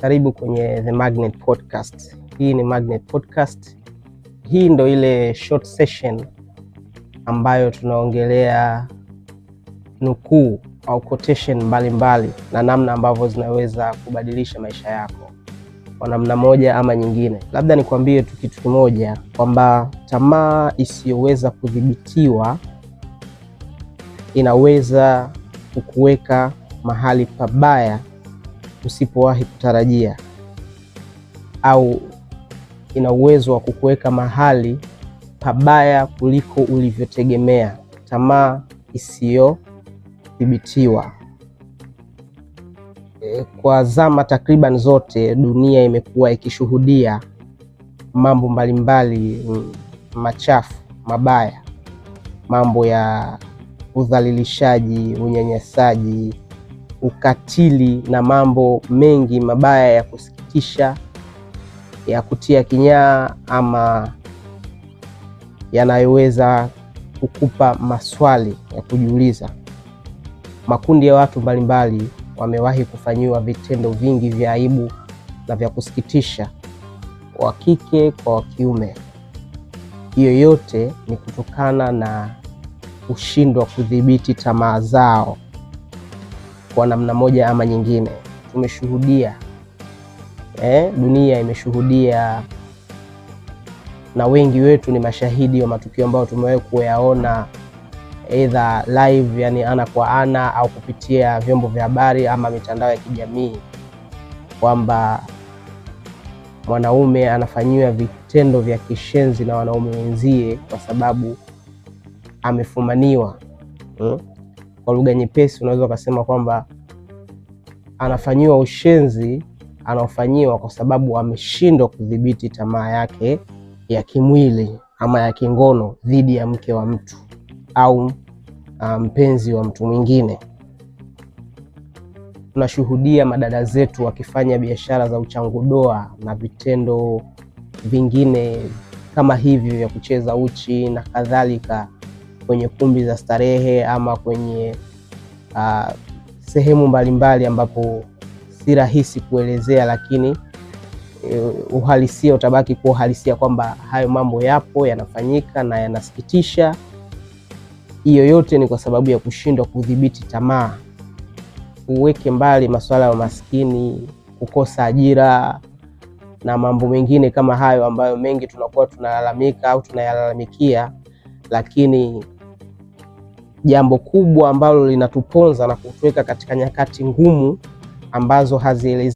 Karibu kwenye The Magnet Podcast. Hii ni Magnet Podcast. Hii ndo ile short session ambayo tunaongelea nukuu au quotation mbalimbali na namna ambavyo zinaweza kubadilisha maisha yako kwa namna moja ama nyingine. Labda nikwambie tu kitu kimoja, kwamba tamaa isiyoweza kudhibitiwa inaweza kukuweka mahali pabaya usipowahi kutarajia, au ina uwezo wa kukuweka mahali pabaya kuliko ulivyotegemea. Tamaa isiyodhibitiwa. Kwa zama takriban zote dunia imekuwa ikishuhudia mambo mbalimbali machafu, mabaya, mambo ya udhalilishaji, unyanyasaji, ukatili na mambo mengi mabaya ya kusikitisha, ya kutia kinyaa, ama yanayoweza kukupa maswali ya kujiuliza. Makundi ya watu mbalimbali wamewahi kufanyiwa vitendo vingi vya aibu na vya kusikitisha, wa kike kwa wa kiume. Hiyo yote ni kutokana na kushindwa kudhibiti tamaa zao kwa namna moja ama nyingine. Tumeshuhudia, dunia imeshuhudia, na wengi wetu ni mashahidi wa matukio ambayo tumewahi kuyaona either live, yani ana kwa ana, au kupitia vyombo vya habari ama mitandao ya kijamii, kwamba mwanaume anafanyiwa vitendo vya kishenzi na wanaume wenzie kwa sababu amefumaniwa. Kwa lugha nyepesi unaweza kusema kwamba anafanyiwa ushenzi, anaofanyiwa kwa sababu ameshindwa kudhibiti tamaa yake ya kimwili ama ya kingono dhidi ya mke wa mtu au mpenzi wa mtu mwingine. Tunashuhudia madada zetu wakifanya biashara za uchangudoa na vitendo vingine kama hivi vya kucheza uchi na kadhalika kwenye kumbi za starehe ama kwenye sehemu mbalimbali ambapo si rahisi kuelezea, lakini uhalisia utabaki kwa uhalisia kwamba hayo mambo yapo, yanafanyika na yanasikitisha. Hiyo yote ni kwa sababu ya kushindwa kudhibiti tamaa. Uweke mbali masuala ya umaskini, kukosa ajira na mambo mengine kama hayo ambayo mengi tunakuwa tunalalamika au tunayalalamikia, lakini jambo kubwa ambalo linatuponza na kutuweka katika nyakati ngumu ambazo hazielezi